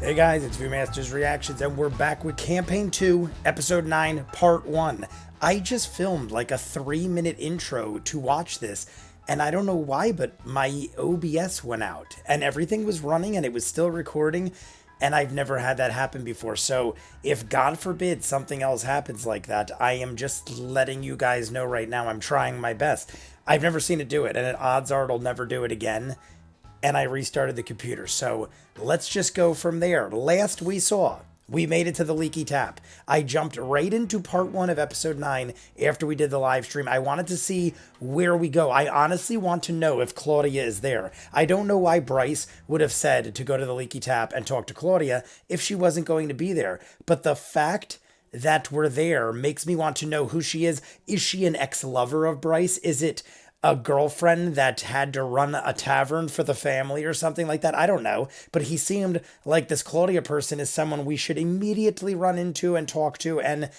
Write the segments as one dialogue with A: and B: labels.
A: Hey guys, it's ViewMasters Reactions, and we're back with Campaign 2, Episode 9, Part 1. I just filmed like a 3-minute intro to watch this, and I don't know why, but my OBS went out, and everything was running, and it was still recording, and I've never had that happen before. So if, God forbid, something else happens like that, I am just letting you guys know right now I'm trying my best. I've never seen it do it, and odds are it'll never do it again. And I restarted the computer. So let's just go from there. Last we saw, we made it to the Leaky Tap. I jumped right into part 1 of episode 9 after we did the live stream. I wanted to see where we go. I honestly want to know if Claudia is there. I don't know why Bryce would have said to go to the Leaky Tap and talk to Claudia if she wasn't going to be there. But the fact that we're there makes me want to know who she is. Is she an ex-lover of Bryce? Is it a girlfriend that had to run a tavern for the family or something like that? I don't know. But he seemed like this Claudia person is someone we should immediately run into and talk to and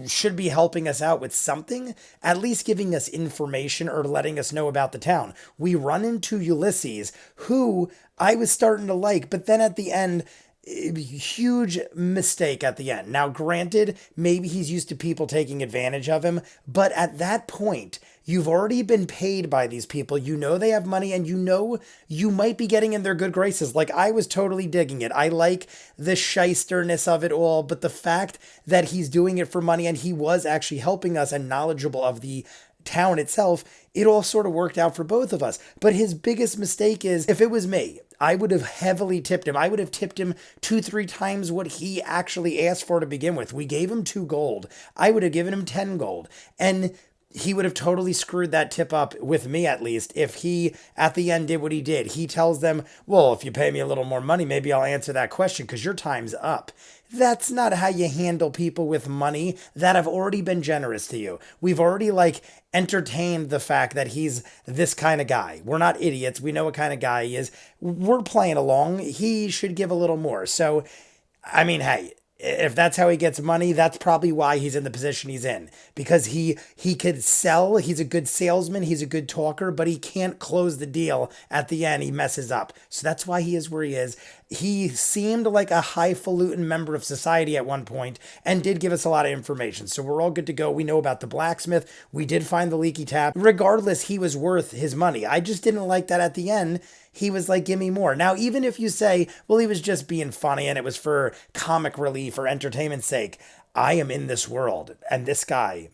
A: should be helping us out with something, at least giving us information or letting us know about the town. We run into Ulysses, who I was starting to like, but then at the end, huge mistake at the end. Now, granted, maybe he's used to people taking advantage of him, but at that point, you've already been paid by these people. You know they have money, and you know you might be getting in their good graces. Like, I was totally digging it. I like the shysterness of it all, but the fact that he's doing it for money and he was actually helping us and knowledgeable of the town itself, it all sort of worked out for both of us. But his biggest mistake is, if it was me, I would have heavily tipped him. I would have tipped him 2-3 times what he actually asked for to begin with. We gave him 2 gold. I would have given him 10 gold. And he would have totally screwed that tip up, with me at least, if he at the end did what he did. He tells them, well, if you pay me a little more money, maybe I'll answer that question because your time's up. That's not how you handle people with money that have already been generous to you. We've already entertained the fact that he's this kind of guy. We're not idiots. We know what kind of guy he is. We're playing along. He should give a little more. So, I mean, hey, if that's how he gets money, that's probably why he's in the position he's in. Because he could sell, he's a good salesman, he's a good talker, but he can't close the deal at the end. He messes up. So that's why he is where he is. He seemed like a highfalutin member of society at one point and did give us a lot of information. So we're all good to go. We know about the blacksmith. We did find the Leaky Tap. Regardless, he was worth his money. I just didn't like that at the end. He was like, give me more. Now, even if you say, well, he was just being funny and it was for comic relief or entertainment's sake, I am in this world, and this guy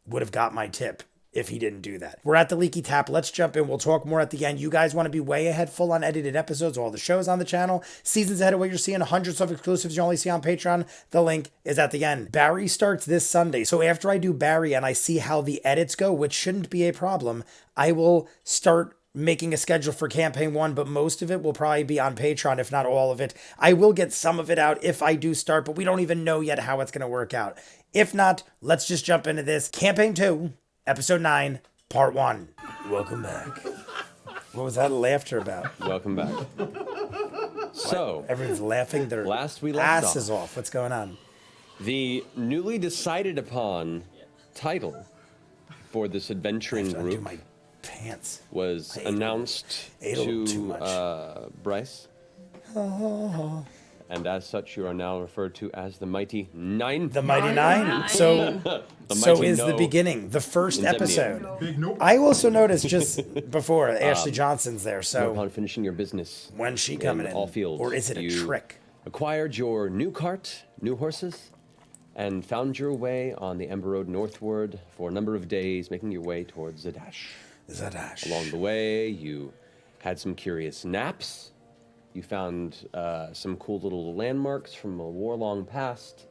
A: would have got my tip if he didn't do that. We're at the Leaky Tap. Let's jump in. We'll talk more at the end. You guys want to be way ahead, full unedited episodes, all the shows on the channel, seasons ahead of what you're seeing, hundreds of exclusives you only see on Patreon. The link is at the end. Barry starts this Sunday. So after I do Barry and I see how the edits go, which shouldn't be a problem, I will start making a schedule for campaign 1, but most of it will probably be on Patreon, if not all of it. I will get some of it out if I do start, but we don't even know yet how it's going to work out. If not, let's just jump into this. Campaign 2, Episode 9, Part 1. Welcome back. What was that laughter about?
B: Welcome back. So,
A: everyone's laughing their
B: last we left
A: asses off. What's going on?
B: The newly decided upon title for this adventuring group
A: pants
B: was announced to Bryce. And as such, you are now referred to as the Mighty Nein.
A: The Mighty Nein. So is the beginning, the first episode. I also noticed just before Ashley Johnson's there. So
B: upon finishing your business,
A: when's she coming in?
B: All fields,
A: or is it a trick?
B: Acquired your new cart, new horses, and found your way on the Ember Road northward for a number of days, making your way towards Zadash. Along the way, you had some curious naps. You found some cool little landmarks from a war-long past.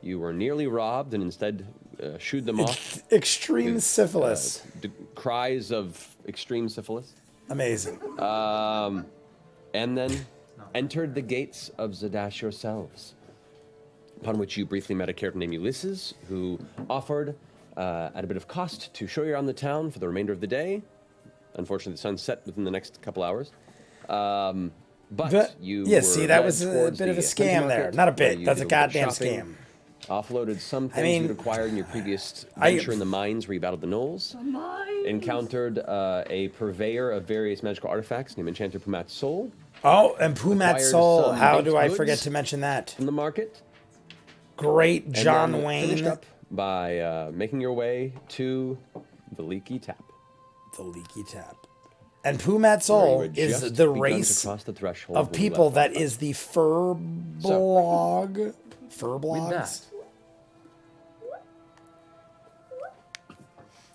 B: You were nearly robbed and instead shooed them off.
A: Extreme syphilis.
B: Cries of extreme syphilis.
A: Amazing.
B: And then entered the gates of Zadash yourselves, upon which you briefly met a character named Ulysses, who offered at a bit of cost to show you around the town for the remainder of the day. Unfortunately, the sun set within the next couple hours. But you
A: see, that was a bit of a scam there. Not a bit. That's a goddamn scam.
B: Offloaded some things you'd acquired in your previous venture in the mines where you battled the gnolls. Encountered a purveyor of various magical artifacts named Enchanter Pumat's Soul.
A: Oh, and Pumat
B: Acquire
A: Soul.
B: some
A: How
B: baked
A: do I
B: goods
A: forget to mention that?
B: from the market.
A: Great John
B: and then finished
A: Wayne.
B: up by making your way to the Leaky Tap.
A: The Leaky Tap. And Pumat
B: Where
A: Soul
B: you had
A: is
B: just
A: the
B: begun to
A: race
B: cross the threshold
A: of
B: when you
A: people
B: left.
A: that is the fur blog. Fur
B: With
A: blogs?
B: that,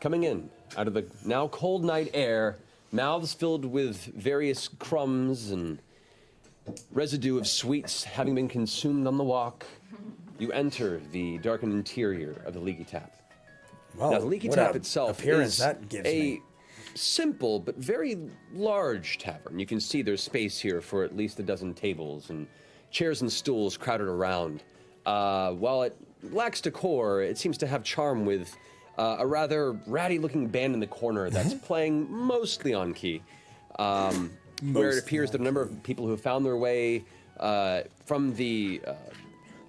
B: coming in out of the now cold night air, mouths filled with various crumbs and residue of sweets having been consumed on the walk, you enter the darkened interior of the Leaky Tap.
A: Well,
B: Now, the Leaky
A: what
B: Tap
A: a
B: itself
A: appearance
B: is
A: that gives
B: a
A: me.
B: simple but very large tavern. You can see there's space here for at least a dozen tables and chairs and stools crowded around. While it lacks decor, it seems to have charm with a rather ratty-looking band in the corner that's playing mostly on key, where it appears that a number of people who have found their way from the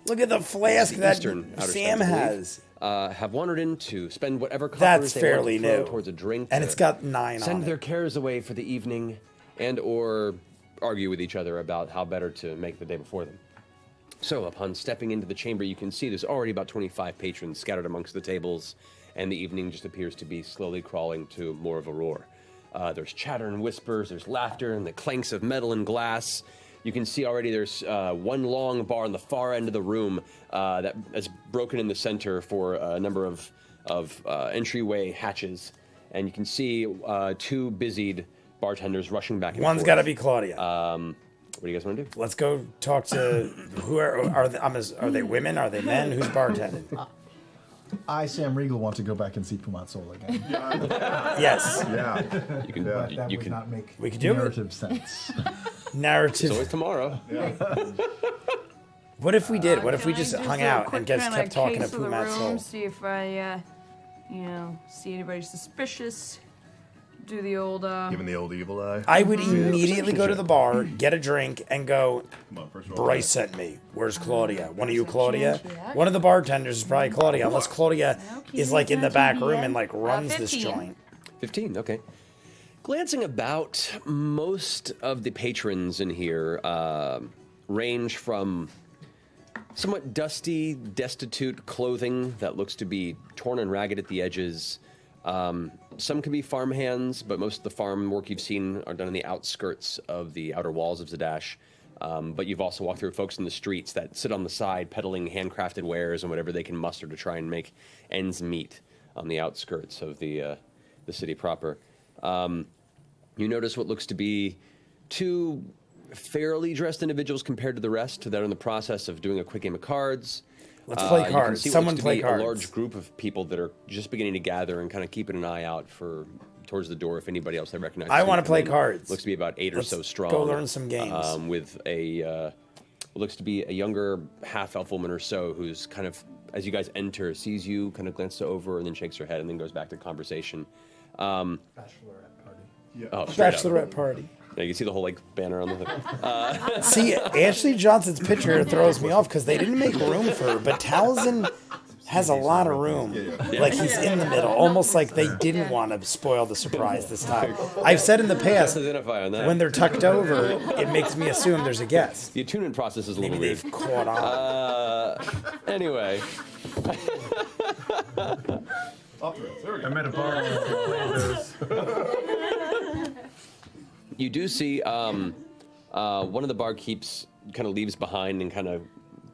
A: Look at the flask that
B: Eastern Outer
A: Sam
B: Space, I believe,
A: has.
B: have wandered in to spend whatever
A: That's
B: coppers they want
A: fairly
B: to throw
A: new.
B: towards a drink,
A: And
B: to
A: it's got 9
B: send
A: on
B: their
A: it.
B: cares away for the evening, and or argue with each other about how better to make the day before them. So, upon stepping into the chamber, you can see there's already about 25 patrons scattered amongst the tables, and the evening just appears to be slowly crawling to more of a roar. There's chatter and whispers, there's laughter, and the clanks of metal and glass. You can see already there's one long bar on the far end of the room that is broken in the center for a number of entryway hatches. And you can see 2 busied bartenders rushing back and
A: One's
B: forth.
A: got to be Claudia.
B: What do you guys want to do?
A: Let's go talk to who are they women? Are they men? Who's bartending?
C: I, Sam Riegel, want to go back and see Pumat Soul again.
A: Yes.
C: Yeah.
B: You can.
C: But that
B: you
C: would
B: can.
C: not make
A: We could do it.
C: narrative sense.
B: It's
A: Narrative.
B: always tomorrow.
A: What if we did? What if we
D: Can I
A: just hung
D: do a
A: out
D: quick
A: and just
D: kinda
A: kept talking to
D: case of the
A: Pumat
D: room,
A: Soul?
D: See if I, see anybody suspicious. Do the old,
E: Giving the old evil eye.
A: I would immediately go to the bar, get a drink, and go,
E: Come on, first roll.
A: Bryce sent me. Where's Claudia? One of you Claudia?
D: check.
A: One of the bartenders is probably Claudia, unless Claudia
D: keep
A: is like in the
D: attention,
A: back room
D: DM.
A: and like runs this
D: 15.
A: joint.
B: 15, okay. Glancing about, most of the patrons in here range from somewhat dusty, destitute clothing that looks to be torn and ragged at the edges. Some can be farmhands, but most of the farm work you've seen are done in the outskirts of the outer walls of Zadash. But you've also walked through folks in the streets that sit on the side peddling handcrafted wares and whatever they can muster to try and make ends meet on the outskirts of the city proper. You notice what looks to be 2 fairly dressed individuals compared to the rest that are in the process of doing a quick game of cards.
A: Let's play
B: You can
A: cards.
B: see what
A: Someone
B: looks to
A: play
B: be
A: cards.
B: a large group of people that are just beginning to gather and kind of keeping an eye out for towards the door if anybody else they recognize.
A: I
B: is
A: wanna
B: gonna
A: play
B: come in.
A: cards.
B: Looks to be about 8
A: Let's
B: or so strong.
A: go learn some games.
B: With a what looks to be a younger half-elf woman or so who's kind of, as you guys enter, sees you, kind of glances over and then shakes her head and then goes back to conversation.
C: Bachelorette party.
B: Oh, straight up.
A: Bachelorette party.
B: Yeah, you can see the whole like banner on the thing.
A: See, Ashley Johnson's picture throws me off because they didn't make room for her, but Taliesin has a lot of room. Like he's in the middle, almost like they didn't want to spoil the surprise this time. I've said in the past,
B: Identify on that.
A: when they're tucked over, it makes me assume there's a guest.
B: The attunement process is a little
A: Maybe
B: weird.
A: they've caught on.
B: Anyway,
E: I met a bar.
B: you do see one of the barkeeps kind of leaves behind and kind of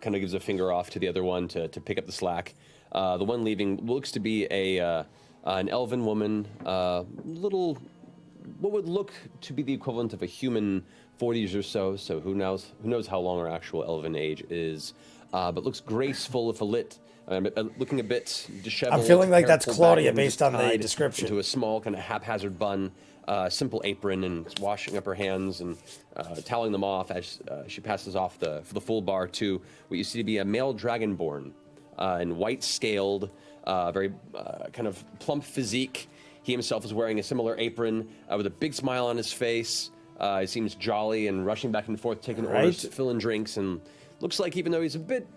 B: gives a finger off to the other one to pick up the slack. The one leaving looks to be an elven woman, little, what would look to be the equivalent of a human 40s or so. So who knows how long her actual elven age is, but looks graceful if a lit. Looking a bit disheveled.
A: I'm feeling like
B: hair
A: that's
B: pulled
A: Claudia
B: back and
A: based
B: just
A: on the
B: tied
A: description.
B: Into a small kind of haphazard bun, simple apron, and washing up her hands and toweling them off as she passes off the full bar to what you see to be a male dragonborn, in white scaled, very kind of plump physique. He himself is wearing a similar apron with a big smile on his face. He seems jolly and rushing back and forth, taking orders, filling drinks, and looks like even though he's a bit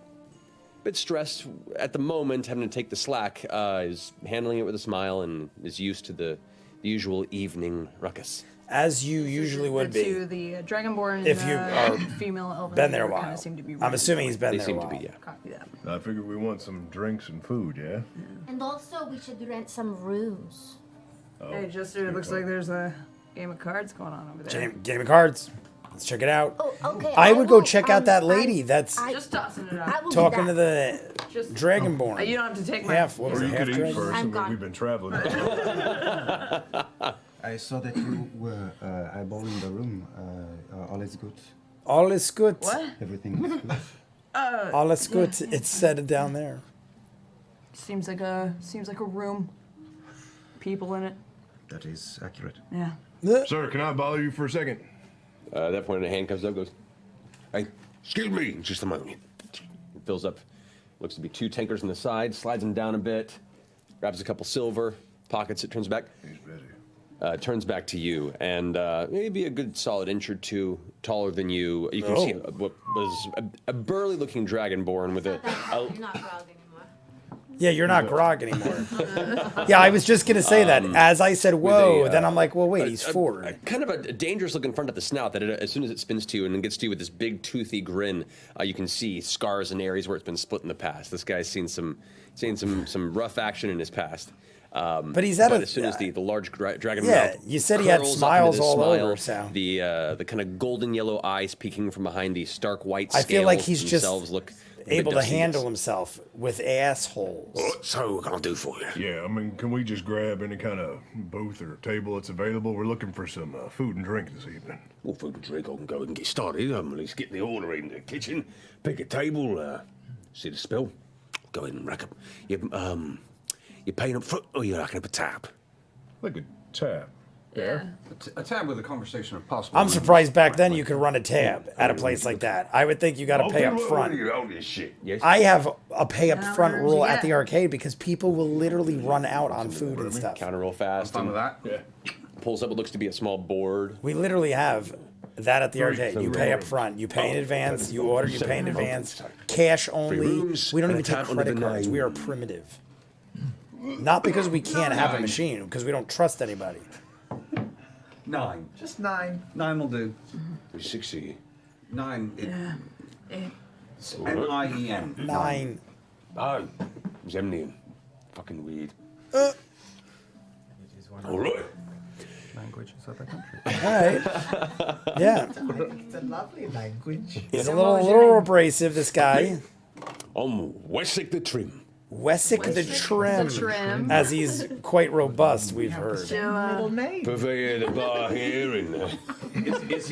B: stressed at the moment, having to take the slack, is handling it with a smile and is used to the usual evening ruckus.
A: As you usually would be.
D: To the Dragonborn.
A: If you are
D: female elven.
A: been there a
D: kinda
A: while.
D: seem to be
A: I'm assuming he's been
B: They
A: there
B: seem
A: a
B: to
A: while.
B: be, yeah.
D: Copy that.
E: I figured we want some drinks and food, yeah?
F: And also, we should rent some rooms.
D: Hey, Jester, it looks like there's a game of cards going on over there.
A: Game of cards. Let's check it out.
F: Oh, okay.
A: I would go
F: will,
A: check out that lady that's
D: Just tossing it
F: I
D: out.
F: will do
A: talking to
F: that.
A: the
D: Just,
A: Dragonborn.
D: you don't have to take my.
A: Half, what was
E: Or
A: it,
E: you
A: half
E: could eat
A: dragon?
E: first,
F: I'm
E: and
F: gone.
E: we've been traveling.
G: I saw that you were eyeball in the room. All is good.
A: All is good.
D: What?
G: Everything is good.
A: All is good. It's said down there.
D: Seems like a room. People in it.
G: That is accurate.
D: Yeah.
E: Sir, can I bother you for a second?
B: At that point, a hand comes up, goes, "Hey, excuse me, just a moment." It fills up, looks to be 2 tankers on the side, slides them down a bit, grabs a couple silver, pockets it, turns back.
E: He's busy.
B: Turns back to you, and maybe a good solid inch or 2 taller than you. You can see what was a burly-looking dragonborn with a
F: You're not Grog anymore.
A: Yeah, you're not Grog anymore. Yeah, I was just going to say that. As I said, whoa, then I'm like, well, wait, he's forward.
B: kind of a dangerous-looking front at the snout that as soon as it spins to you and then gets to you with this big, toothy grin, you can see scars and areas where it's been split in the past. This guy's seen some rough action in his past.
A: But he's at
B: as soon as the large dragon
A: Yeah,
B: mouth
A: you said he had
B: curls up
A: smiles
B: into this
A: all
B: smile,
A: over, so.
B: the kind of golden yellow eyes peeking from behind the stark white scales
A: I feel like he's just
B: themselves look a bit
A: able to
B: dusty.
A: handle himself with assholes.
B: So what can I do for you?
E: Yeah, I mean, can we just grab any kind of booth or table that's available? We're looking for some food and drink this evening.
H: Well, food and drink, I can go and get started. At least get the order in the kitchen, pick a table, see the spell, go ahead and rack up. You're paying up front or you're racking up a tab?
E: Like a tap. Yeah.
I: A tab with a conversation if possible.
A: I'm surprised back then you could run a tab at a place like that. I would think you got to pay up front.
H: All this shit. Yes.
A: I have a pay up front
D: Hours,
A: rule
D: yeah.
A: at the arcade because people will literally run out on food and stuff.
B: Counter real fast.
I: Fine
B: and
I: with that.
E: Yeah.
B: Pulls up what looks to be a small board.
A: We literally have that at the arcade. You pay up front. You pay in advance. You order. You pay in advance. Cash only.
H: rooms
A: We don't
H: and
A: even
H: a
A: take
H: tap under
A: credit
H: the
A: cards.
H: name.
A: We are primitive. Not because we can't have a machine, because we don't trust anybody.
I: 9.
C: Just 9.
I: 9 will do.
H: 60.
I: 9.
D: Eh.
I: N-I-E-N.
A: 9.
H: Oh, Zemnian. Fucking weird. All right.
C: Language is other country.
A: All right. Yeah.
C: It's a lovely language.
A: He's a little abrasive, this guy.
H: I'm Wessick the Trim.
A: Wessick the Trim.
D: Trim.
A: As he's quite robust, we've heard.
C: Middle name.
H: Purveyor of the bar here and...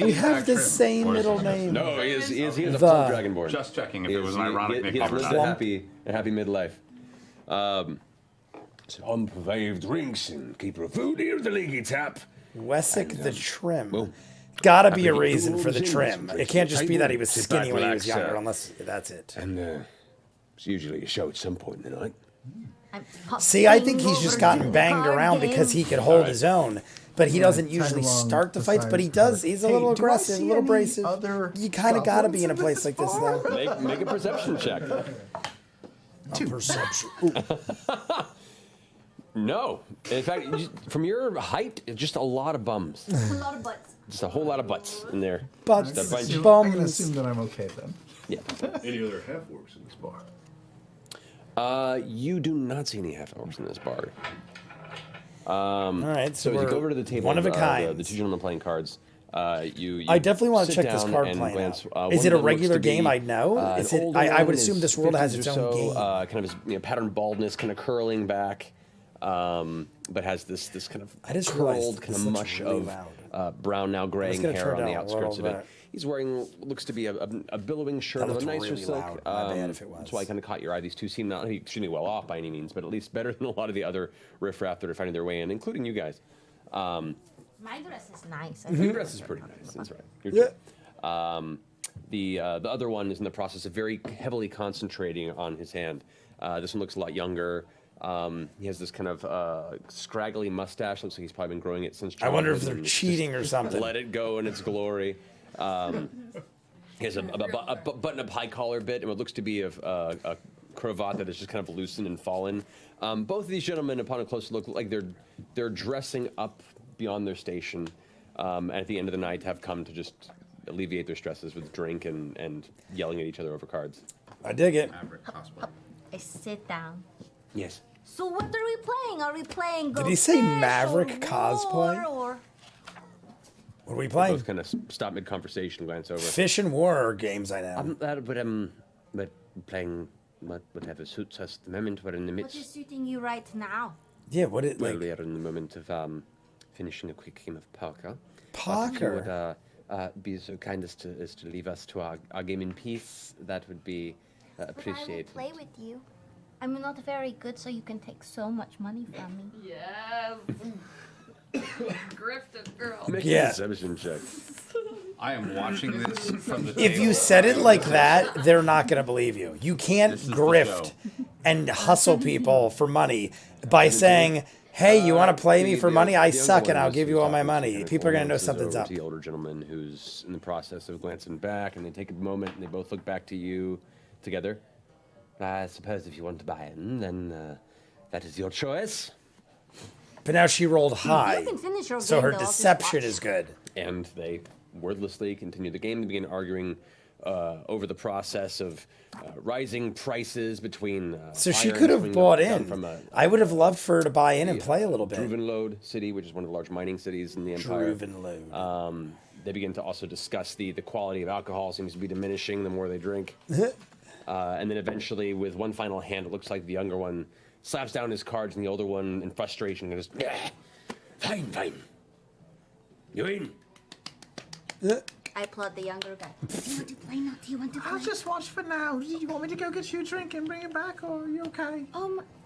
A: We have the same middle name.
B: No, he is a
A: The-
B: full dragonborn.
I: Just checking if
B: He
I: it was
B: is-
I: an ironic
B: he
I: nickname or
B: has
I: not.
B: lived a happy midlife.
H: So I'm purveyor of drinks and keeper of food here at the Leaky Tap.
A: Wessick the Trim.
H: well,
A: Gotta be a
H: happy to
A: reason
H: do
A: for
H: all
A: the
H: the
A: trim.
H: things.
A: It can't just be that he was
H: Sit back,
A: skinny when he was
H: relax,
A: younger, unless that's it.
H: And it's usually a show at some point in the night.
A: See, I think he's just gotten banged around because he could hold his own. But he doesn't usually start the fights, but he does. He's a little aggressive, a little abrasive. You kind of gotta be in a place like this, though.
B: Make a perception check.
A: Perception. Ooh.
B: No. In fact, from your height, just a lot of bums.
F: A lot of butts.
B: Just a whole lot of butts in there.
A: Butts,
B: Just a bunch.
C: I'm going to
A: bums.
C: assume that I'm okay then.
B: Yeah.
E: Any other half-orcs in this bar?
B: You do not see any half-orcs in this bar.
A: All right,
B: So as you go over to the table,
A: one of a kind.
B: the 2 gentlemen playing cards, you
A: I definitely want to
B: sit
A: check this
B: down
A: card
B: and
A: playing
B: glance,
A: out.
B: one
A: Is it
B: of
A: a
B: them looks
A: regular
B: to be,
A: game I'd know?
B: an
A: Is it?
B: older
A: I
B: one
A: would
B: in
A: assume
B: his
A: this world has
B: 50s
A: its
B: or
A: own
B: so,
A: game.
B: kind of his patterned baldness, kind of curling back, but has this kind of
A: I just realized
B: curled kind
A: this
B: of
A: looks
B: mush
A: really
B: of brown now graying
A: gonna
B: hair
A: turn
B: on the
A: down a
B: outskirts of
A: little
B: it.
A: bit.
B: He's wearing what looks to be a billowing shirt
A: That
B: of a
A: looked
B: nicer
A: really
B: silk.
A: loud. My bad if it was.
B: That's why I kind of caught your eye. These two seem not extremely well off by any means, but at least better than a lot of the other riffraff that are finding their way in, including you guys.
F: My dress is nice.
B: Your dress is pretty nice. That's right. You're
A: Yeah.
B: true. The other one is in the process of very heavily concentrating on his hand. This one looks a lot younger. He has this kind of scraggly mustache. Looks like he's probably been growing it since
A: I wonder if
B: childhood,
A: they're
B: and it's
A: cheating or something.
B: Let it go in its glory. He has a button-up high collar bit and what looks to be a cravat that is just kind of loosened and fallen. Both of these gentlemen, upon a closer look, look like they're dressing up beyond their station. and at the end of the night have come to just alleviate their stresses with drink and yelling at each other over cards.
A: I dig it.
I: Maverick cosplay.
F: I sit down.
B: Yes.
F: So what are we playing? Are we playing
A: Did he say
F: Go Fish
A: Maverick
F: or
A: cosplay?
F: War, or
A: What are we
B: Both
A: playing?
B: kind of stop mid-conversation, glance over.
A: Fish and War are games I know.
B: But playing whatever suits us at the moment. We're in the
F: what is
B: midst.
F: suiting you right now?
A: Yeah, what it
B: Well,
A: like?
B: we are in the moment of finishing a quick game of poker. If you
A: Poker.
B: would be so kind as to leave us to our game in peace, that would be
F: But I will
B: appreciated.
F: play with you. I'm not very good, so you can take so much money from me.
D: Yes. Grifted girl.
B: Make
A: Yeah.
B: a deception check.
I: I am watching this from the
A: If
I: table.
A: you said it like that, they're not going to believe you. You can't
I: This is the
A: grift
I: show.
A: and hustle people for money by saying, "Hey, you want to play me for money? I suck, and I'll give you all my money." People are going to know something's up.
B: The older gentleman who's in the process of glancing back, and they take a moment and they both look back to you together. I suppose if you want to buy in, then that is your choice.
A: But now she rolled high,
F: You can finish your
A: so
F: game,
A: her
F: though, I'll just
A: deception
F: watch.
A: is good.
B: And they wordlessly continue the game. They begin arguing over the process of rising prices between.
A: So she
B: iron
A: could have
B: swinging
A: bought
B: down
A: in.
B: from
A: I would have loved for her to buy in and play a little bit.
B: Druvenlode city, which is one of the large mining cities in the empire.
A: Druvenlode.
B: They begin to also discuss the quality of alcohol seems to be diminishing the more they drink. And then eventually, with one final hand, it looks like the younger one slaps down his cards, and the older one, in frustration, goes, "Fine, fine. You in?"
F: I applaud the younger guy. Do you want to play now? Do you want to play?
C: I'll just watch for now. Do you want me to go get you a drink and bring it back, or are you okay?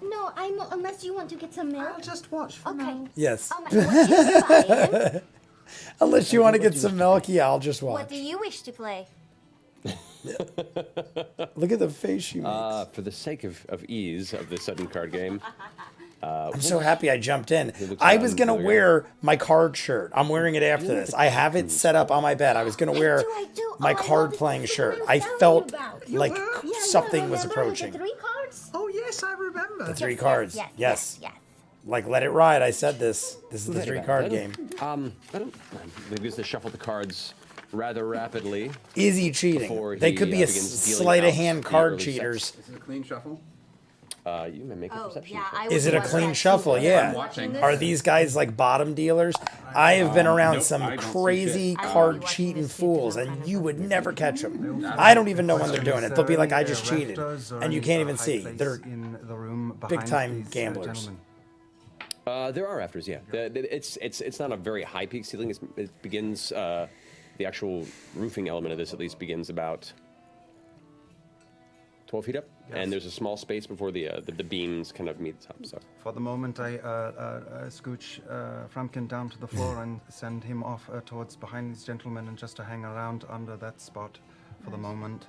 F: No, I'm unless you want to get some milk.
C: I'll just watch for
F: Okay.
C: now.
A: Yes.
F: What do you play?
A: Unless you want to get some milk, yeah, I'll just
F: What
A: watch.
F: do you wish to play?
A: Look at the face she makes.
B: For the sake of ease of the sudden card game,
A: I'm so happy I jumped in.
B: looks
A: I
B: around
A: was
B: and
A: going to
B: the other
A: wear my card shirt. I'm wearing it after this. I have it set up on my bed. I was going to wear
F: I do.
A: my
F: I
A: card
F: know
A: playing
F: this is
A: shirt.
F: what
A: I
F: I'm telling
A: felt
F: you about.
A: like
F: Yeah,
A: something was
F: remember
A: approaching.
F: With the 3 cards?
C: Oh yes, I remember.
A: The 3 cards. Yes.
F: Yes.
A: Like, let it ride. I said this. This is the 3 card game.
B: They begin to shuffle the cards rather rapidly.
A: Is he cheating?
B: Before
A: They
B: he,
A: could be a
B: begins dealing
A: sleight of
B: out
A: hand
B: the
A: card
B: early
A: cheaters.
B: sets.
I: Is it a clean shuffle?
B: You may make a
F: Oh,
B: perception
F: yeah.
B: check.
F: I
A: Is
F: would
A: it a
F: watch
A: clean
F: that
A: shuffle?
F: too.
A: Yeah.
I: I'm watching.
A: Are these guys like bottom dealers? I have been around
I: nope,
A: some
I: I don't see
A: crazy
I: shit.
F: I will be
A: card
F: watching
A: cheating
F: this too,
A: fools,
F: because I'm
A: and
F: kind
A: you
F: of
A: would never catch them. I don't even know when they're doing it. They'll be like, I just cheated. And you can't even see. They're
G: in the room
A: big time gamblers.
B: There are rafters, yeah. It's not a very high peak ceiling. It begins the actual roofing element of this at least begins about 12 feet up, and there's a small space before the beams kind of meet the top. So
G: For the moment, I scooch Frumpkin down to the floor and send him off towards behind these gentlemen, and just to hang around under that spot for the moment.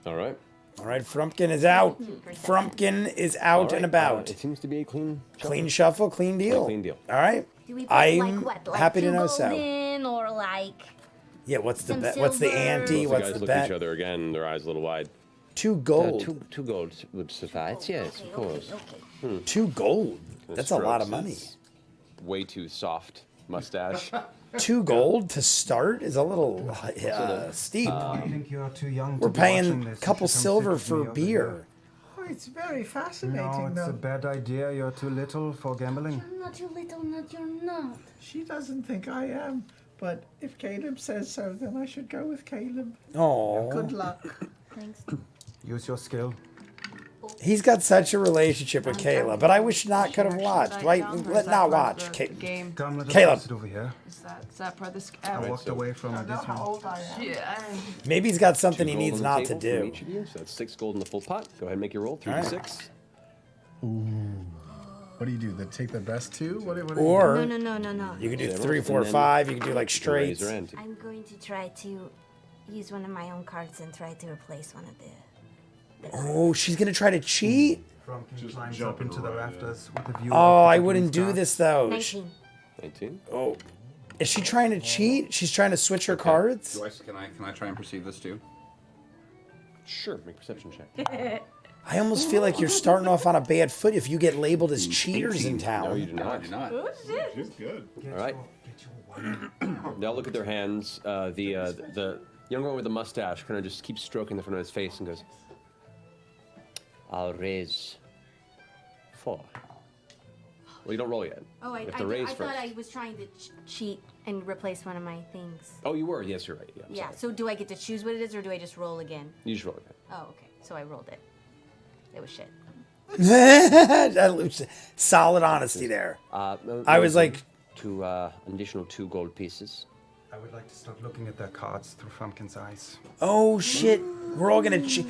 B: all right.
A: all right. Frumpkin is out. Frumpkin is out
B: All right,
A: and about.
B: it seems to be a clean shuffle.
A: Clean shuffle, clean deal.
B: Clean deal.
A: All right.
F: Do we put
A: I'm
F: like what? Like
A: happy to
F: 2
A: know
F: gold
A: so.
F: in, or like
A: Yeah. What's the
F: Some
A: bet? What's the
F: silver.
A: ante?
B: Both the
A: What's
B: guys
A: the
B: look at each
A: bet?
B: other again, their eyes a little wide.
A: 2 gold.
B: Two gold would suffice, yes, of course.
F: Okay.
A: 2 gold.
B: The
A: That's a lot of
B: strokes
A: money.
B: is way too soft mustache.
A: 2 gold to start is a little steep.
G: I think you are too young.
A: We're
G: to be watching
A: paying
G: this.
A: a
G: You
A: couple
G: should come
A: silver
G: sit with me
A: for
G: over
A: beer.
G: here.
C: Oh, it's very fascinating,
G: No, it's
C: though.
G: a bad idea. You're too little for gambling.
F: I'm not too little, not you're not.
C: She doesn't think I am, but if Caleb says so, then I should go with Caleb.
A: Oh,
C: Good luck.
F: Thanks.
G: Use your skill.
A: he's got such a relationship with Kayla, but I wish not could have watched. Right? Let not watch.
D: The game.
G: Come, let us
A: Caleb.
G: sit over here.
D: Is that part of this?
G: I walked away from
C: I
G: it.
C: know how old I am.
D: Yeah.
A: Maybe he's got something
B: 2
A: he
B: gold
A: needs
B: on the
A: not to
B: table from
A: do.
B: each of you, so that's 6 gold in the full pot. Go ahead and make your roll. 3
A: All
B: to
A: right.
B: 6.
C: What do you do? Take the best 2? What do you
A: Or
F: No.
A: you could do
B: Yeah,
A: 3,
B: and
A: 4,
B: then
A: 5. You could do like
B: Raise
A: straights.
B: your ante.
F: I'm going to try to use one of my own cards and try to replace one of the.
A: Oh, she's gonna try to cheat.
G: Frumpkin
E: Just
G: climbs
E: jump
G: up into
E: it
G: the
E: right,
G: rafters with the view.
A: Oh,
G: of
A: I
G: the
A: wouldn't do
G: stars.
A: this though.
F: 19.
B: 19.
A: Oh, is she trying to cheat? She's trying to switch her cards.
I: Can I try and perceive this too?
B: Sure, make a perception check.
A: I almost feel like you're starting off on a bad foot if you get labeled as cheaters in
B: No,
A: town.
B: you do
I: No, I
B: not.
I: do not.
E: She's good.
B: All right. They all look at their hands. The younger one with the mustache kind of just keeps stroking the front of his face and goes, "I'll raise 4." Well, you don't roll yet.
F: Oh,
B: You have to raise first.
F: thought I was trying to cheat and replace one of my things.
B: Oh, you were. Yes, you're right. Yeah.
F: Yeah,
B: Sorry.
F: so do I get to choose what it is, or do I just roll again?
B: You just roll again.
F: Oh, okay. So I rolled it. It was shit.
A: Solid honesty there. I was like,
B: an additional 2 gold pieces.
G: I would like to start looking at their cards through Frumpkin's eyes.
A: oh shit, we're all gonna cheat.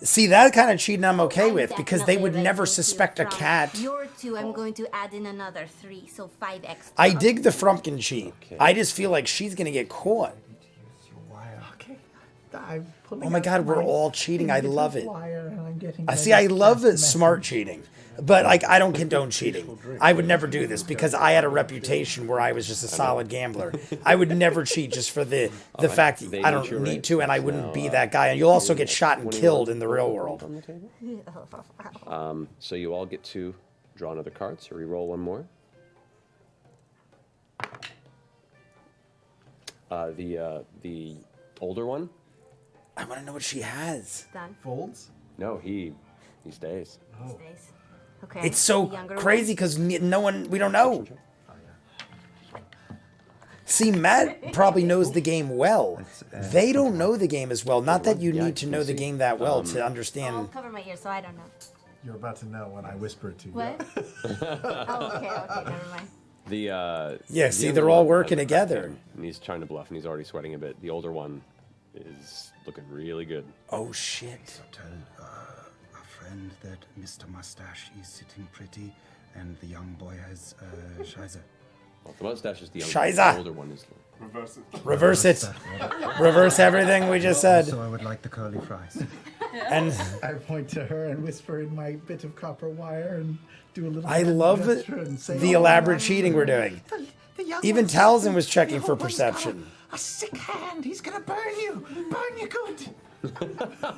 A: See, that kind of cheating I'm okay with because they would never suspect a cat.
F: Your 2, I'm going to add in another 3, so 5 extra.
A: I dig the Frumpkin cheat. I just feel like she's gonna get caught.
C: Okay. I'm pulling
A: Oh my
C: out
A: god, we're
C: my
A: all cheating. I
C: little
A: love it.
C: wire and I'm getting
A: I
C: ready
A: see. I
C: to
A: love
C: cast
A: smart
C: message.
A: cheating, but like I don't condone cheating. I would never do this because I had a reputation where I was just a solid gambler. I would never cheat just for the fact that
B: They
A: I
B: need
A: don't
B: your
A: need
B: rates.
A: to, and I wouldn't be that guy. And you'll also get shot and killed in the real world.
B: On the table. So you all get to draw another card. So re-roll one more. The older one.
A: I want to know what she has.
F: Done.
C: Folds?
B: No, he stays.
F: Stays. Okay.
A: It's so
F: The younger
A: crazy because no one, we don't know. See, Matt probably knows the game well. They don't know the game as well. Not that you need to know the game that well to
F: one? I'll
A: understand.
F: cover my ears, so I don't know.
C: You're about to know when I whisper it to you.
F: What? Oh, okay, never mind.
A: Yeah, see,
B: younger
A: they're all
B: one
A: working
B: has a crack
A: together.
B: in, and he's trying to bluff, and he's already sweating a bit. The older one is looking really good.
A: Oh shit!
G: So tell our friend that Mr. Mustache is sitting pretty, and the young boy has Scheiße.
B: Well, the mustache is the younger.
A: Scheiße.
B: The older one is.
A: Reverse it. Reverse everything we just said.
G: So I would like the curly fries.
A: And
C: I point to her and whisper in my bit of copper wire and do a little.
A: I love
C: gesture and say,
A: the
C: "Oh,
A: elaborate
C: no,
A: cheating we're doing.
C: the young
A: Even
C: one's-
A: Tal'dorei was
C: the
A: checking
C: old
A: for
C: one's got
A: perception.
C: A sick hand. He's gonna burn you. Burn you good.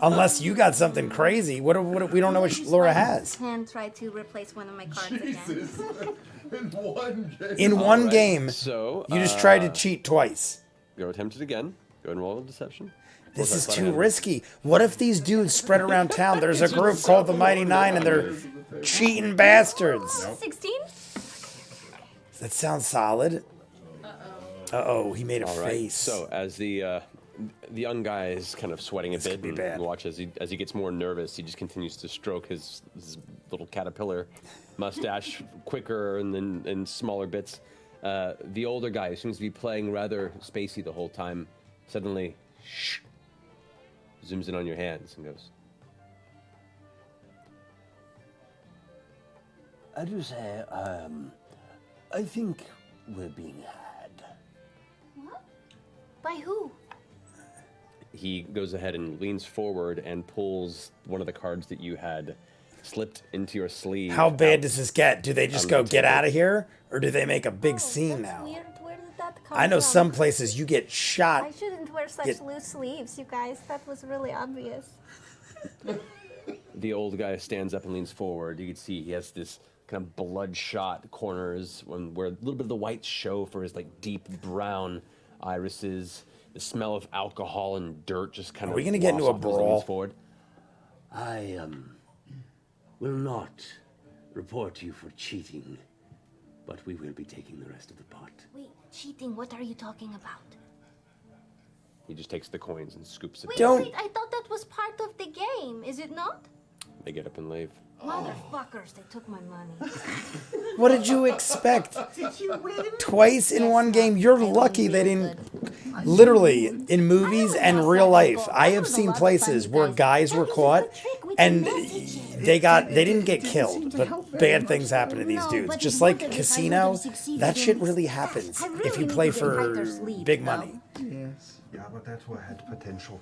A: Unless you got something crazy. What we don't know what Laura has.
F: And try to replace one of my cards again.
E: In one game.
A: In one game,
B: So
A: you just tried to cheat twice.
B: Go attempt it again. Go and roll a deception.
A: This is
B: Sorry,
A: too
B: sorry.
A: risky. What if these dudes spread around town? There's a group called the Mighty Nine, and they're cheating bastards.
F: 16?
A: That sounds solid. Uh-oh, he made a
B: All right.
A: face.
B: So as the young guy is kind of sweating a bit,
A: could be
B: and
A: bad.
B: watch as he gets more nervous, he just continues to stroke his little caterpillar mustache quicker and then in smaller bits. The older guy, who seems to be playing rather spacey the whole time, suddenly zooms in on your hands and goes,
H: I do say, I think we're being had.
F: What? By who?
B: he goes ahead and leans forward and pulls one of the cards that you had slipped into your sleeve.
A: How bad
B: out.
A: does this get? Do they just
B: on
A: go,
B: the
A: get
B: table.
A: out of here? Or do they make a big scene
F: That's
A: now?
F: weird. Where did that come
A: I know
F: from?
A: some places you get
F: I
A: shot.
F: shouldn't wear such
A: Get-
F: loose sleeves, you guys. That was really obvious.
B: The old guy stands up and leans forward. You can see he has this kind of bloodshot corners where a little bit of the whites show for his like deep brown irises. The smell of alcohol and dirt just kind
A: Are
B: of.
A: we gonna get into a
B: wafts off as he
A: brawl?
B: leans forward.
H: I will not report you for cheating, but we will be taking the rest of the pot.
F: Wait, cheating, what are you talking about?
B: He just takes the coins and scoops it.
F: Wait,
A: Don't-
F: wait, I thought that was part of the game, is it not?
B: They get up and leave.
F: Motherfuckers, they took my money.
A: What did you expect?
C: Did you win?
A: Twice in one game. You're lucky they didn't. Literally, in movies and real life, I have seen places where guys were caught and they didn't get killed, but bad things happen to these dudes. Just like casino, that shit really happens if you play for big money.
C: Yes.
G: Yeah, but that one had potential.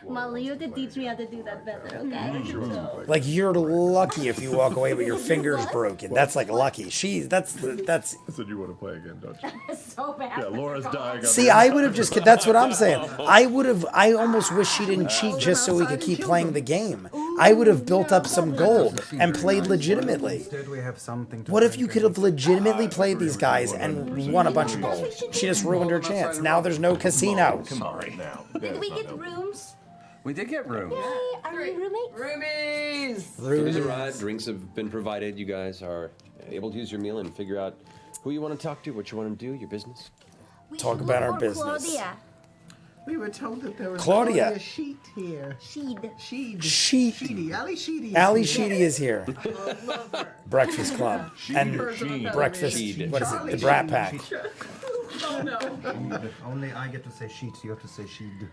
F: Molly, you have to teach me how to do that better, okay?
A: Like you're lucky if you walk away with your fingers broken. That's like lucky. That's.
E: I said you want to play again, don't you?
F: So bad.
E: Yeah, Laura's dying.
A: See, I would have just. That's what I'm saying. I almost wish she didn't cheat just so we could keep playing the game. I would have built up some gold and played legitimately.
G: Instead, we have something to
A: What if
G: drink
A: you
G: and
A: could have legitimately played these guys and won a bunch of gold? She just ruined her chance. Now there's no casino.
E: Sorry. Now.
F: Did we get rooms?
I: We did get rooms.
F: Yay, are we roommates?
D: Roomies!
B: Food has arrived, drinks have been provided. You guys are able to use your meal and figure out who you want to talk to, what you want to do, your business.
F: We
A: Talk
F: should
A: about
F: look
A: our
F: for
A: business.
F: Claudia.
C: We were told that there was
A: Claudia.
C: only a sheet here.
F: Sheed.
C: Sheed.
A: Sheet.
C: Ali Sheedy.
A: Ali Sheedy is here. Breakfast Club. And breakfast,
B: Sheed.
A: what is it? The Brat Pack.
G: only I get to say sheet. You have to say sheed.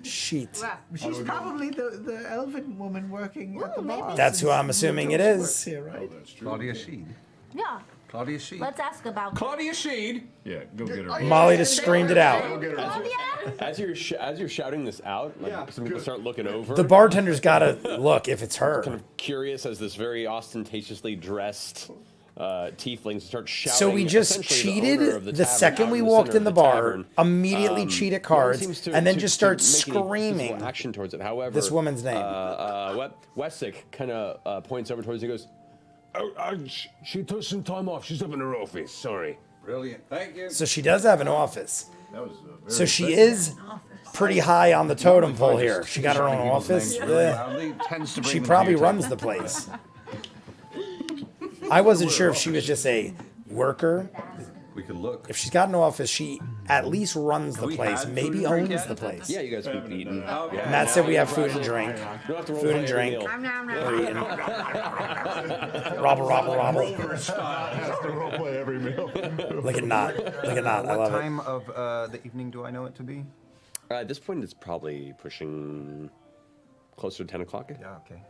A: Sheet.
C: She's probably the elven woman working at the bar.
A: That's who I'm assuming it is.
C: Here, right?
I: Claudia Sheed.
F: Yeah.
I: Claudia Sheed.
F: Let's ask about
I: Claudia Sheed.
E: Yeah, go get her.
A: Molly just screamed it out.
F: Claudia.
B: As you're shouting this out, like, some people start looking over.
A: The bartender's got to look if it's her.
B: kind of curious as this very ostentatiously dressed tieflings start shouting.
A: So we just
B: essentially
A: cheated
B: owner of
A: the
B: tavern
A: second
B: out
A: we
B: the
A: walked
B: center
A: in
B: of
A: the bar,
B: tavern.
A: immediately cheat at
B: No one
A: cards,
B: seems to-
A: and then
B: to-
A: just
B: to
A: start
B: make any physical
A: screaming.
B: action towards it. However,
A: This woman's name.
B: Wesick kind of points over towards you and goes,
H: She took some time off. She's up in her office. Sorry.
I: Brilliant. Thank you.
A: So she does have an office.
E: That was very
A: So she is pretty high on the totem pole here. She got her own office. She probably runs the place. I wasn't sure if she was just a worker.
I: We could look.
A: If she's got an office, she at least runs the
I: we
A: place,
I: had
A: maybe
I: food and drink
A: owns
I: yet?
A: the place.
B: "Yeah, you guys have eaten.
A: And Matt said we have food and drink.
B: You don't have to
A: Food and
B: roleplay
A: drink.
B: every meal.
A: We're eating. Robble, robble, robble.
E: has to roleplay every meal.
A: Look at not. Look at not. I
G: What
A: love it.
G: time of the evening do I know it to be?
B: At this point, it's probably pushing closer to 10 o'clock.
G: Yeah, okay.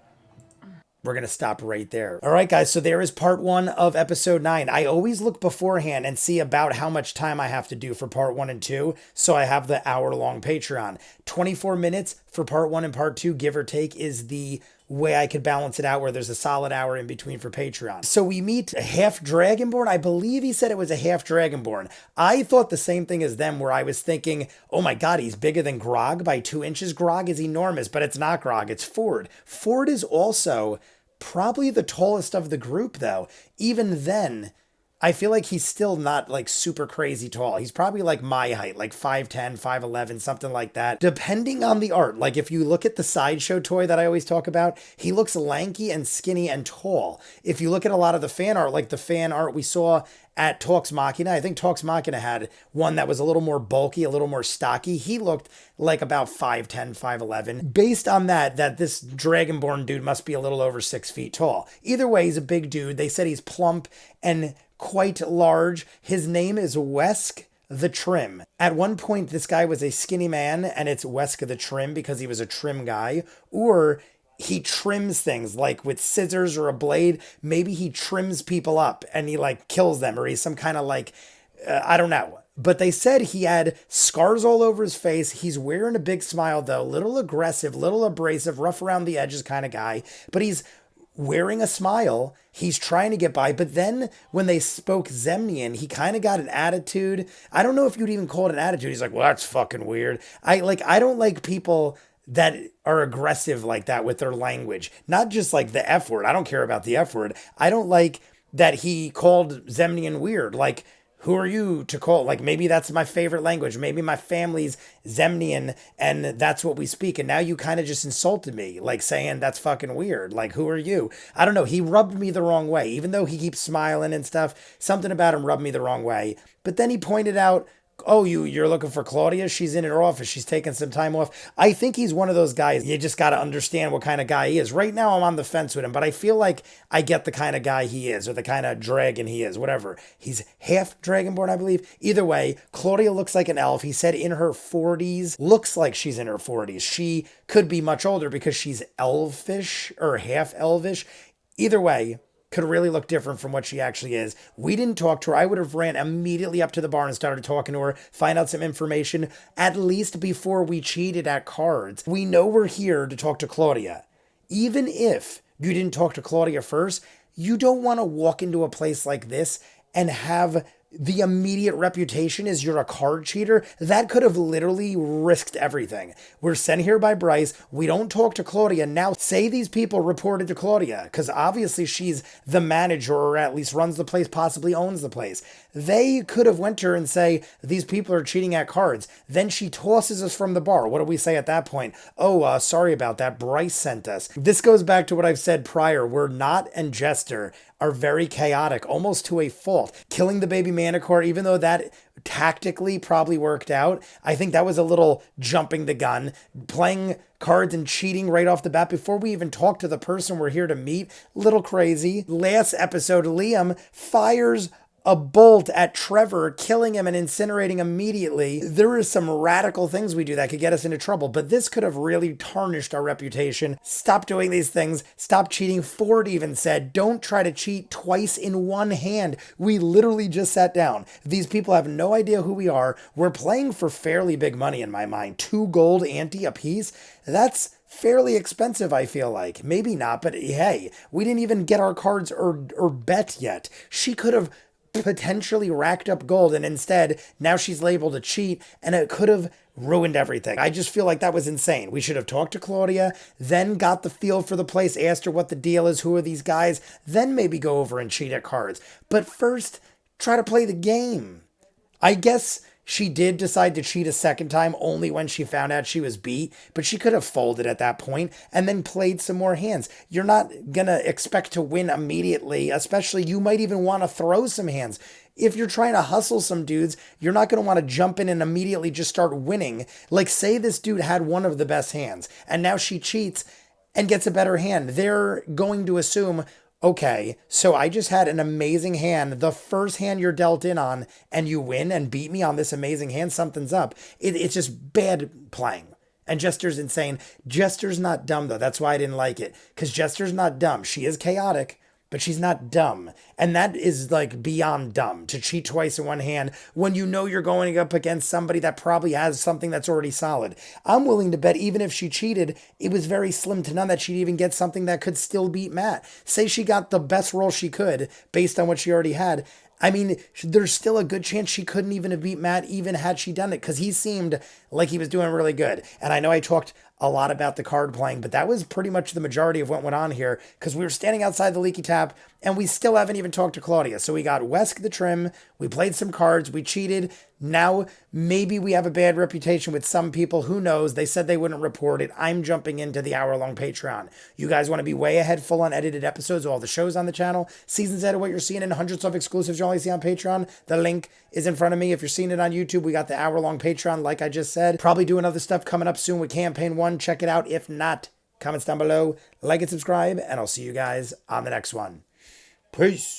A: We're going to stop right there. All right, guys. So there is part 1 of episode 9. I always look beforehand and see about how much time I have to do for part 1 and 2. So I have the hour-long Patreon. 24 minutes for part 1 and part 2, give or take, is the way I could balance it out where there's a solid hour in between for Patreon. So we meet a half Dragonborn. I believe he said it was a half Dragonborn. I thought the same thing as them, where I was thinking, oh my God, he's bigger than Grog by 2 inches. Grog is enormous, but it's not Grog, it's Ford. Ford is also probably the tallest of the group, though. Even then, I feel like he's still not like super crazy tall. He's probably like my height, like 5'10", 5'11", something like that. Depending on the art, like if you look at the sideshow toy that I always talk about, he looks lanky and skinny and tall. If you look at a lot of the fan art, like the fan art we saw at Talks Machina, I think Talks Machina had one that was a little more bulky, a little more stocky. He looked like about 5'10", 5'11". Based on that this Dragonborn dude must be a little over 6 feet tall. Either way, he's a big dude. They said he's plump and quite large. His name is Wesk the Trim. At one point, this guy was a skinny man, and it's Wesk the Trim because he was a trim guy. Or he trims things like with scissors or a blade. Maybe he trims people up and he like kills them, or he's some kind of like, I don't know. But they said he had scars all over his face. He's wearing a big smile though, little aggressive, little abrasive, rough around the edges kind of guy. But he's wearing a smile. He's trying to get by. But then when they spoke Zemnian, he kind of got an attitude. I don't know if you'd even call it an attitude. He's like, well, that's fucking weird. I don't like people that are aggressive like that with their language. Not just like the F word. I don't care about the F word. I don't like that he called Zemnian weird. Like, who are you to call? Like, maybe that's my favorite language. Maybe my family's Zemnian and that's what we speak. And now you kind of just insulted me, like saying that's fucking weird. Like, who are you? I don't know. He rubbed me the wrong way. Even though he keeps smiling and stuff, something about him rubbed me the wrong way. But then he pointed out, oh, you're looking for Claudia? She's in her office. She's taking some time off. I think he's one of those guys. You just got to understand what kind of guy he is. Right now, I'm on the fence with him, but I feel like I get the kind of guy he is, or the kind of dragon he is, whatever. He's half Dragonborn, I believe. Either way, Claudia looks like an elf. He said in her 40s. Looks like she's in her 40s. She could be much older because she's elfish or half elvish. Either way, could really look different from what she actually is. We didn't talk to her. I would have ran immediately up to the bar and started talking to her, find out some information, at least before we cheated at cards. We know we're here to talk to Claudia. Even if you didn't talk to Claudia first, you don't want to walk into a place like this and have the immediate reputation is you're a card cheater, that could have literally risked everything. We're sent here by Bryce. We don't talk to Claudia. Now, say these people reported to Claudia, because obviously she's the manager, or at least runs the place, possibly owns the place. They could have went to her and say, these people are cheating at cards. Then she tosses us from the bar. What do we say at that point? Oh, sorry about that. Bryce sent us. This goes back to what I've said prior, where Knot and Jester are very chaotic, almost to a fault. Killing the baby Manicore, even though that tactically probably worked out, I think that was a little jumping the gun. Playing cards and cheating right off the bat before we even talk to the person we're here to meet, little crazy. Last episode, Liam fires a bolt at Trevor, killing him and incinerating immediately. There are some radical things we do that could get us into trouble, but this could have really tarnished our reputation. Stop doing these things. Stop cheating. Ford even said, don't try to cheat twice in one hand. We literally just sat down. These people have no idea who we are. We're playing for fairly big money in my mind. 2 gold ante a piece. That's fairly expensive, I feel like. Maybe not, but hey, we didn't even get our cards or bet yet. She could have potentially racked up gold, and instead now she's labeled a cheat, and it could have ruined everything. I just feel like that was insane. We should have talked to Claudia, then got the feel for the place, asked her what the deal is, who are these guys, then maybe go over and cheat at cards. But first, try to play the game. I guess she did decide to cheat a second time only when she found out she was beat, but she could have folded at that point and then played some more hands. You're not gonna expect to win immediately, especially you might even want to throw some hands. If you're trying to hustle some dudes, you're not going to want to jump in and immediately just start winning. Like, say this dude had one of the best hands and now she cheats and gets a better hand. They're going to assume, okay, so I just had an amazing hand, the first hand you're dealt in on, and you win and beat me on this amazing hand, something's up. It's just bad playing. And Jester's insane. Jester's not dumb, though. That's why I didn't like it. Because Jester's not dumb. She is chaotic, but she's not dumb. And that is like beyond dumb, to cheat twice in one hand when you know you're going up against somebody that probably has something that's already solid. I'm willing to bet even if she cheated, it was very slim to none that she'd even get something that could still beat Matt. Say she got the best roll she could based on what she already had. I mean, there's still a good chance she couldn't even have beat Matt even had she done it, because he seemed like he was doing really good. And I know I talked a lot about the card playing, but that was pretty much the majority of what went on here, because we were standing outside the Leaky Tap and we still haven't even talked to Claudia. So we got Wesk the Trim, we played some cards, we cheated. Now maybe we have a bad reputation with some people. Who knows? They said they wouldn't report it. I'm jumping into the hour-long Patreon. You guys want to be way ahead, full unedited episodes of all the shows on the channel, seasons ahead of what you're seeing, and hundreds of exclusives you only see on Patreon. The link is in front of me. If you're seeing it on YouTube, we got the hour-long Patreon, like I just said. Probably doing other stuff coming up soon with Campaign 1. Check it out. If not, comments down below, like and subscribe, and I'll see you guys on the next one. Peace.